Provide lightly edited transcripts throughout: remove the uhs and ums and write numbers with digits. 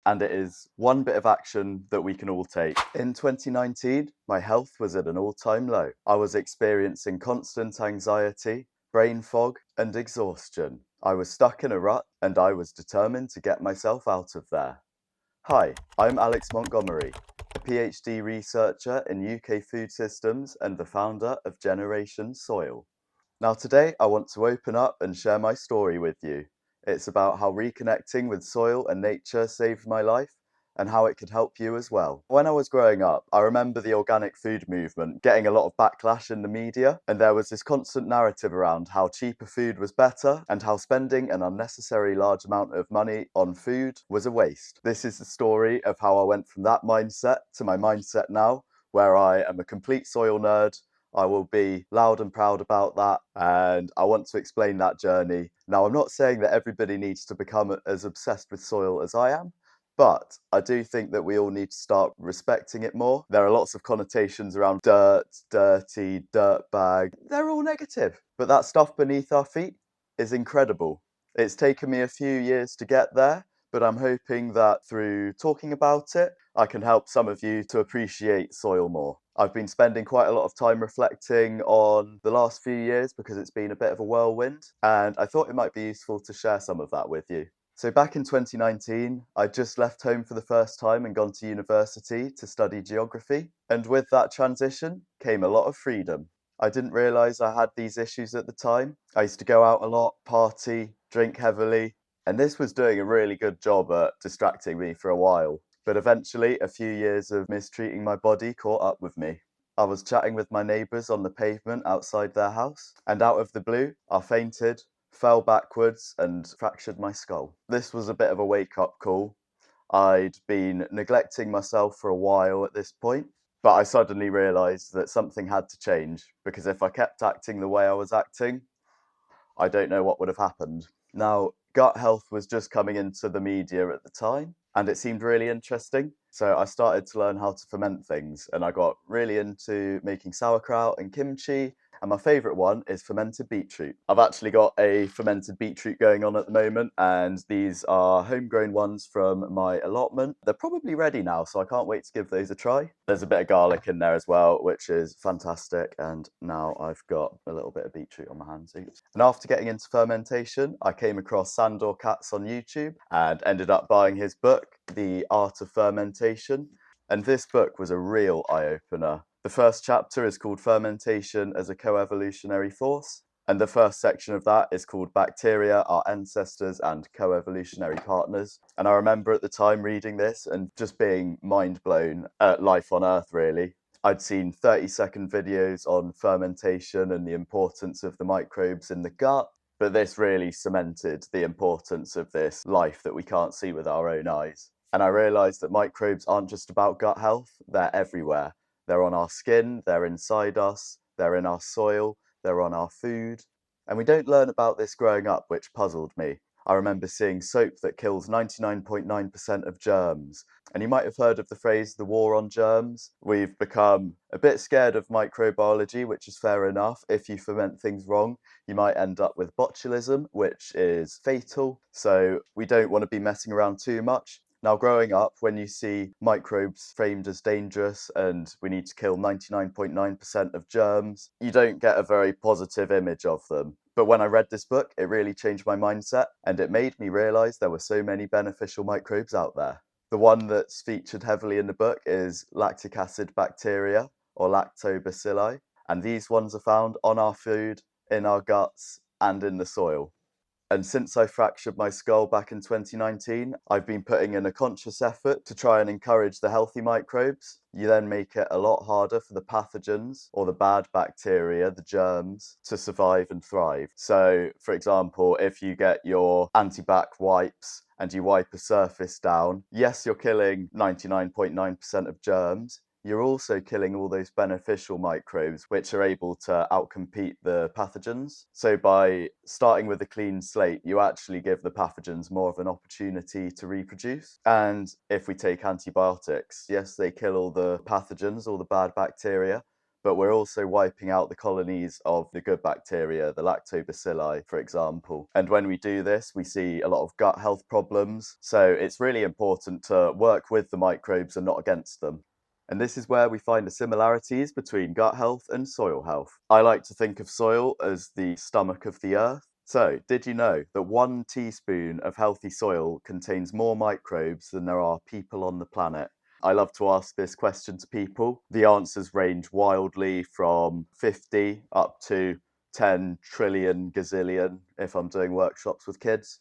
and it is one bit of action that we can all take. In 2019, my health was at an all-time low. I was experiencing constant anxiety, brain fog, and exhaustion. I was stuck in a rut, and I was determined to get myself out of there. Hi, I'm Alex Montgomery, a PhD researcher in UK food systems and the founder of Regeneration Soil. Now today I want to open up and share my story with you. It's about how reconnecting with soil and nature saved my life and how it could help you as well. When I was growing up, I remember the organic food movement getting a lot of backlash in the media, and there was this constant narrative around how cheaper food was better and how spending an unnecessary large amount of money on food was a waste. This is the story of how I went from that mindset to my mindset now, where I am a complete soil nerd. I will be loud and proud about that, and I want to explain that journey. Now, I'm not saying that everybody needs to become as obsessed with soil as I am, but I do think that we all need to start respecting it more. There are lots of connotations around dirt, dirty, dirtbag. They're all negative, but that stuff beneath our feet is incredible. It's taken me a few years to get there, but I'm hoping that through talking about it, I can help some of you to appreciate soil more. I've been spending quite a lot of time reflecting on the last few years because it's been a bit of a whirlwind, and I thought it might be useful to share some of that with you. So back in 2019, I just left home for the first time and gone to university to study geography, and with that transition came a lot of freedom. I didn't realise I had these issues at the time. I used to go out a lot, party, drink heavily, and this was doing a really good job at distracting me for a while. But eventually, a few years of mistreating my body caught up with me. I was chatting with my neighbours on the pavement outside their house, and out of the blue, I fainted, fell backwards, and fractured my skull. This was a bit of a wake-up call. I'd been neglecting myself for a while at this point, but I suddenly realised that something had to change, because if I kept acting the way I was acting, I don't know what would have happened. Now, gut health was just coming into the media at the time, and it seemed really interesting. So I started to learn how to ferment things, and I got really into making sauerkraut and kimchi. And my favourite one is fermented beetroot. I've actually got a fermented beetroot going on at the moment, and these are homegrown ones from my allotment. They're probably ready now, so I can't wait to give those a try. There's a bit of garlic in there as well, which is fantastic. And now I've got a little bit of beetroot on my hands. Oops. And after getting into fermentation, I came across Sandor Katz on YouTube and ended up buying his book, The Art of Fermentation. And this book was a real eye-opener. The first chapter is called Fermentation as a Co-Evolutionary Force, and the first section of that is called Bacteria, Our Ancestors and Co-Evolutionary Partners. And I remember at the time reading this and just being mind blown at life on Earth, really. I'd seen 30-second videos on fermentation and the importance of the microbes in the gut, but this really cemented the importance of this life that we can't see with our own eyes. And I realised that microbes aren't just about gut health, they're everywhere. They're on our skin, they're inside us, they're in our soil, they're on our food. And we don't learn about this growing up, which puzzled me. I remember seeing soap that kills 99.9% of germs. And you might have heard of the phrase, the war on germs. We've become a bit scared of microbiology, which is fair enough. If you ferment things wrong, you might end up with botulism, which is fatal. So we don't want to be messing around too much. Now, growing up, when you see microbes framed as dangerous and we need to kill 99.9% of germs, you don't get a very positive image of them. But when I read this book, it really changed my mindset, and it made me realise there were so many beneficial microbes out there. The one that's featured heavily in the book is lactic acid bacteria, or lactobacilli, and these ones are found on our food, in our guts, and in the soil. And since I fractured my skull back in 2019, I've been putting in a conscious effort to try and encourage the healthy microbes. You then make it a lot harder for the pathogens or the bad bacteria, the germs, to survive and thrive. So, for example, if you get your antibac wipes and you wipe a surface down, yes, you're killing 99.9% of germs. You're also killing all those beneficial microbes which are able to outcompete the pathogens. So by starting with a clean slate, you actually give the pathogens more of an opportunity to reproduce. And if we take antibiotics, yes, they kill all the pathogens, all the bad bacteria, but we're also wiping out the colonies of the good bacteria, the lactobacilli, for example. And when we do this, we see a lot of gut health problems. So it's really important to work with the microbes and not against them. And this is where we find the similarities between gut health and soil health. I like to think of soil as the stomach of the earth. So, did you know that 1 teaspoon of healthy soil contains more microbes than there are people on the planet? I love to ask this question to people. The answers range wildly from 50 up to 10 trillion gazillion if I'm doing workshops with kids.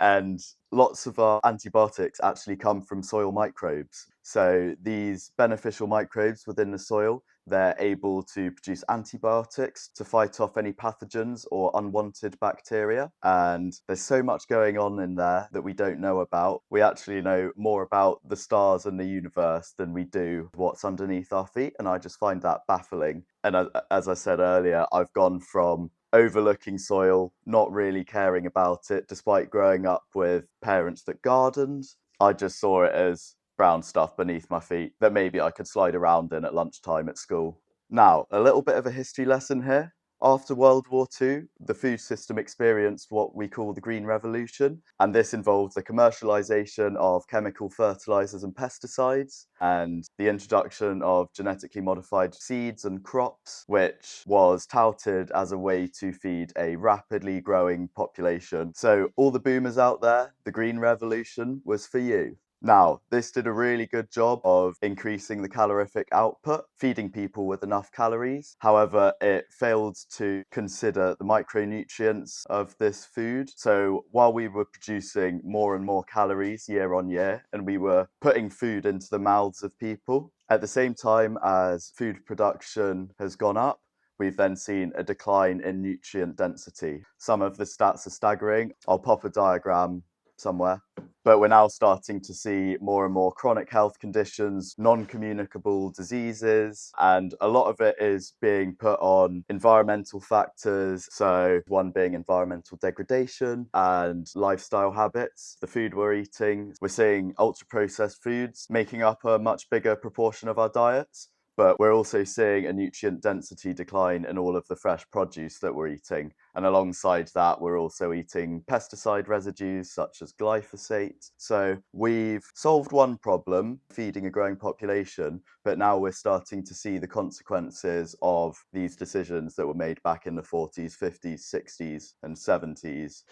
And lots of our antibiotics actually come from soil microbes. So these beneficial microbes within the soil, they're able to produce antibiotics to fight off any pathogens or unwanted bacteria. And there's so much going on in there that we don't know about. We actually know more about the stars and the universe than we do what's underneath our feet. And I just find that baffling. And as I said earlier, I've gone from overlooking soil, not really caring about it, despite growing up with parents that gardened. I just saw it as brown stuff beneath my feet that maybe I could slide around in at lunchtime at school. Now, a little bit of a history lesson here. After World War II, the food system experienced what we call the Green Revolution, and this involved the commercialization of chemical fertilizers and pesticides, and the introduction of genetically modified seeds and crops, which was touted as a way to feed a rapidly growing population. So, all the boomers out there, the Green Revolution was for you. Now, this did a really good job of increasing the calorific output, feeding people with enough calories. However, it failed to consider the micronutrients of this food. So while we were producing more and more calories year on year, and we were putting food into the mouths of people, at the same time as food production has gone up, we've then seen a decline in nutrient density. Some of the stats are staggering. I'll pop a diagram somewhere. But we're now starting to see more and more chronic health conditions, non-communicable diseases, and a lot of it is being put on environmental factors. So one being environmental degradation and lifestyle habits, the food we're eating. We're seeing ultra-processed foods making up a much bigger proportion of our diets. But we're also seeing a nutrient density decline in all of the fresh produce that we're eating. And alongside that, we're also eating pesticide residues such as glyphosate. So we've solved one problem, feeding a growing population, but now we're starting to see the consequences of these decisions that were made back in the 40s, 50s, 60s, and 70s.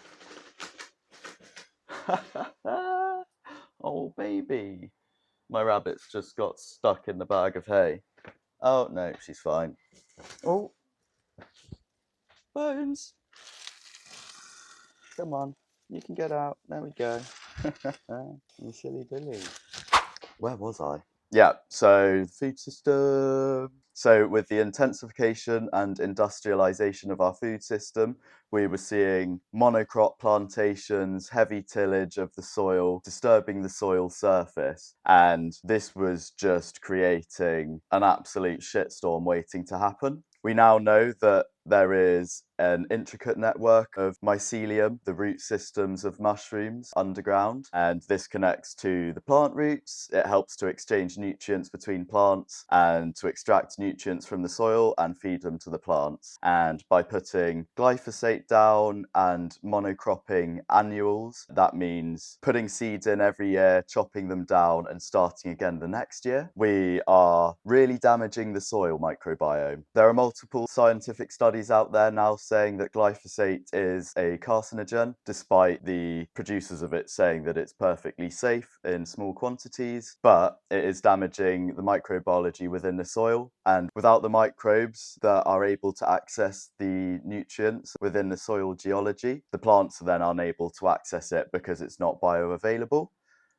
Oh, baby. My rabbit's just got stuck in the bag of hay. Oh, no, she's fine. Oh, Bones. Come on, you can get out. There we go. You silly Billy. Where was I? Yeah, so food system. So with the intensification and industrialization of our food system, we were seeing monocrop plantations, heavy tillage of the soil, disturbing the soil surface. And this was just creating an absolute shitstorm waiting to happen. We now know that there is an intricate network of mycelium, the root systems of mushrooms underground, and this connects to the plant roots. It helps to exchange nutrients between plants and to extract nutrients from the soil and feed them to the plants. And by putting glyphosate down and monocropping annuals, that means putting seeds in every year, chopping them down and starting again the next year, we are really damaging the soil microbiome. There are multiple scientific studies out there now saying that glyphosate is a carcinogen, despite the producers of it saying that it's perfectly safe in small quantities, but it is damaging the microbiology within the soil. And without the microbes that are able to access the nutrients within the soil geology, the plants are then unable to access it because it's not bioavailable.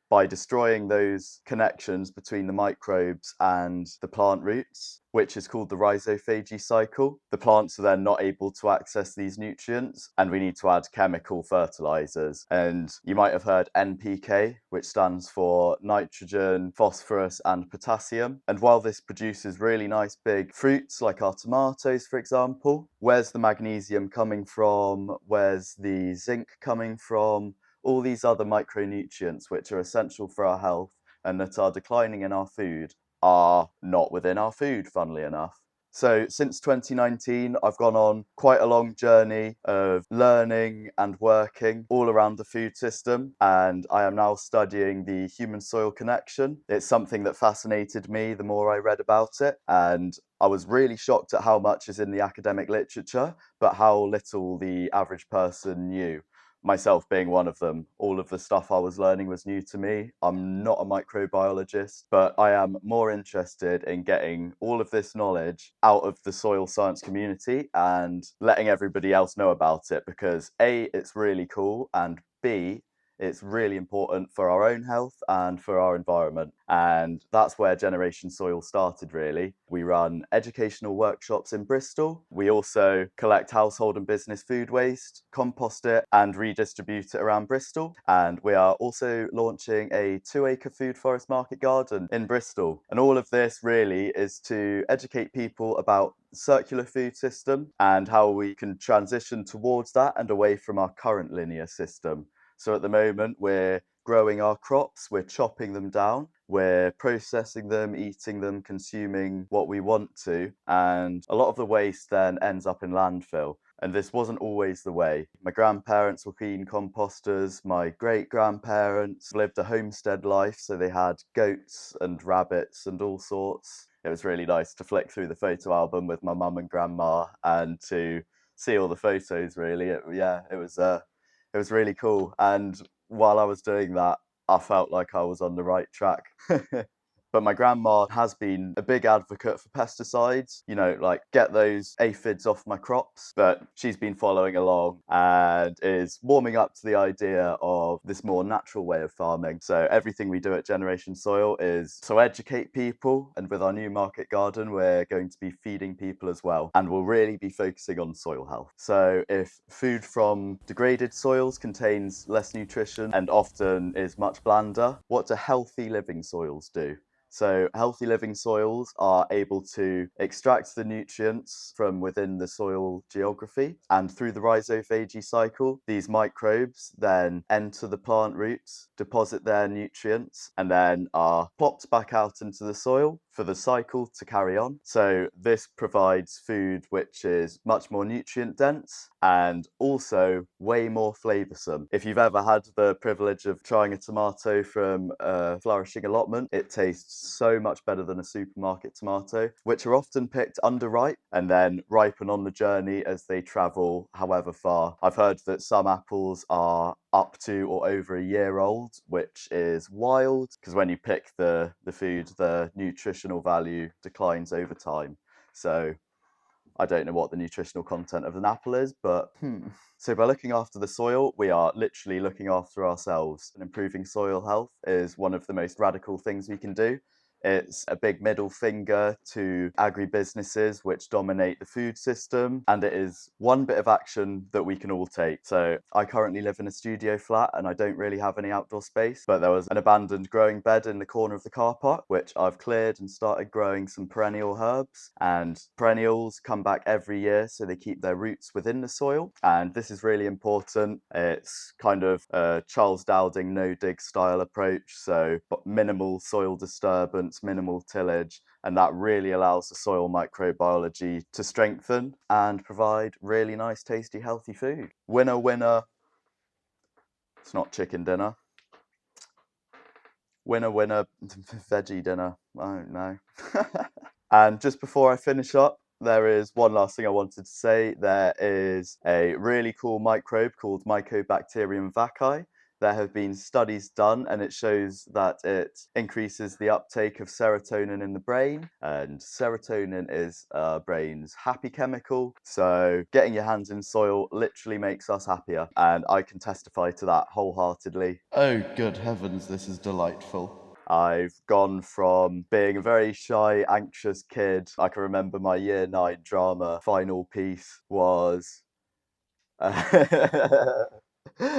By destroying those connections between the microbes and the plant roots, which is called the rhizophagy cycle, the plants are then not able to access these nutrients, and we need to add chemical fertilizers. And you might have heard NPK, which stands for nitrogen, phosphorus, and potassium. And while this produces really nice big fruits, like our tomatoes, for example, where's the magnesium coming from? Where's the zinc coming from? All these other micronutrients which are essential for our health and that are declining in our food are not within our food, funnily enough. So since 2019, I've gone on quite a long journey of learning and working all around the food system, and I am now studying the human-soil connection. It's something that fascinated me the more I read about it, and I was really shocked at how much is in the academic literature, but how little the average person knew. Myself being one of them, all of the stuff I was learning was new to me. I'm not a microbiologist, but I am more interested in getting all of this knowledge out of the soil science community and letting everybody else know about it, because A, it's really cool, and B, it's really important for our own health and for our environment. And that's where Generation Soil started, really. We run educational workshops in Bristol. We also collect household and business food waste, compost it, and redistribute it around Bristol. And we are also launching a 2-acre food forest market garden in Bristol. And all of this really is to educate people about circular food system and how we can transition towards that and away from our current linear system. So at the moment, we're growing our crops, we're chopping them down, we're processing them, eating them, consuming what we want to, and a lot of the waste then ends up in landfill. And this wasn't always the way. My grandparents were keen composters, my great-grandparents lived a homestead life, so they had goats and rabbits and all sorts. It was really nice to flick through the photo album with my mum and grandma and to see all the photos, really. It was really cool. And while I was doing that, I felt like I was on the right track. But my grandma has been a big advocate for pesticides, like get those aphids off my crops. But she's been following along and is warming up to the idea of this more natural way of farming. So everything we do at Generation Soil is to educate people. And with our new market garden, we're going to be feeding people as well. And we'll really be focusing on soil health. So if food from degraded soils contains less nutrition and often is much blander, what do healthy living soils do? So healthy living soils are able to extract the nutrients from within the soil geography, and through the rhizophagy cycle, these microbes then enter the plant roots, deposit their nutrients, and then are plopped back out into the soil for the cycle to carry on. So this provides food which is much more nutrient dense and also way more flavoursome. If you've ever had the privilege of trying a tomato from a flourishing allotment, it tastes so much better than a supermarket tomato, which are often picked underripe and then ripen on the journey as they travel however far. I've heard that some apples are up to or over a year old, which is wild, because when you pick the food, the nutritional value declines over time. So I don't know what the nutritional content of an apple is, but So by looking after the soil, we are literally looking after ourselves. And improving soil health is one of the most radical things we can do. It's a big middle finger to agribusinesses which dominate the food system, and it is one bit of action that we can all take. So I currently live in a studio flat and I don't really have any outdoor space, but there was an abandoned growing bed in the corner of the car park, which I've cleared and started growing some perennial herbs. And perennials come back every year, so they keep their roots within the soil. And this is really important. It's kind of a Charles Dowding no-dig style approach, so minimal soil disturbance, minimal tillage, and that really allows the soil microbiology to strengthen and provide really nice, tasty, healthy food. Winner, winner. It's not chicken dinner. Winner, winner, veggie dinner. I don't know. And just before I finish up, there is one last thing I wanted to say. There is a really cool microbe called Mycobacterium vaccae. There have been studies done and it shows that it increases the uptake of serotonin in the brain, and serotonin is our brain's happy chemical. So getting your hands in soil literally makes us happier, and I can testify to that wholeheartedly. Oh, good heavens, this is delightful. I've gone from being a very shy, anxious kid. I can remember my year 9 drama final piece was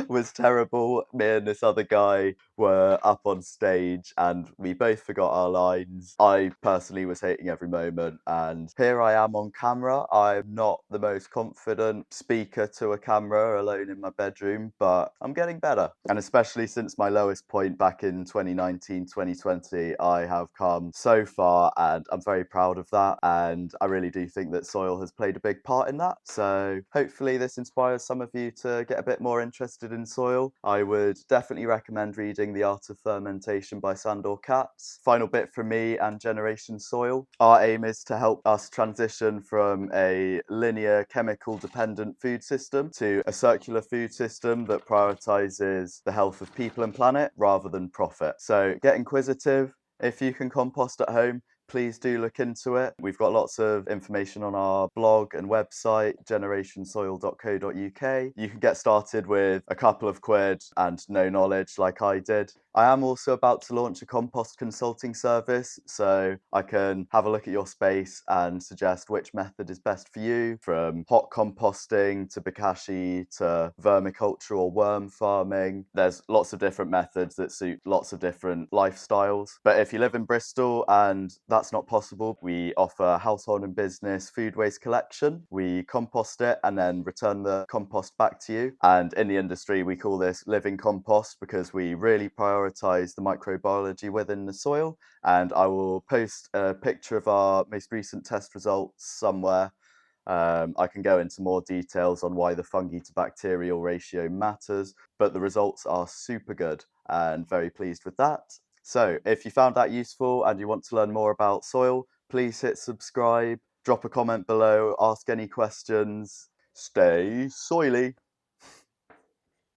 was terrible. Me and this other guy were up on stage and we both forgot our lines. I personally was hating every moment, and here I am on camera. I'm not the most confident speaker to a camera alone in my bedroom, but I'm getting better. And especially since my lowest point back in 2019, 2020, I have come so far and I'm very proud of that. And I really do think that soil has played a big part in that. So hopefully this inspires some of you to get a bit more interested in soil. I would definitely recommend reading The Art of Fermentation by Sandor Katz. Final bit from me and Generation Soil. Our aim is to help us transition from a linear chemical dependent food system to a circular food system that prioritizes the health of people and planet rather than profit. So get inquisitive. If you can compost at home, please do look into it. We've got lots of information on our blog and website, generationsoil.co.uk. You can get started with a couple of quid and no knowledge like I did. I am also about to launch a compost consulting service, so I can have a look at your space and suggest which method is best for you, from hot composting to bokashi to vermiculture or worm farming. There's lots of different methods that suit lots of different lifestyles. But if you live in Bristol and that's not possible, we offer household and business food waste collection. We compost it and then return the compost back to you. And in the industry, we call this living compost because we really prioritize the microbiology within the soil. And I will post a picture of our most recent test results somewhere. I can go into more details on why the fungi to bacterial ratio matters, but the results are super good and very pleased with that. So if you found that useful and you want to learn more about soil, please hit subscribe, drop a comment below, ask any questions. Stay soily.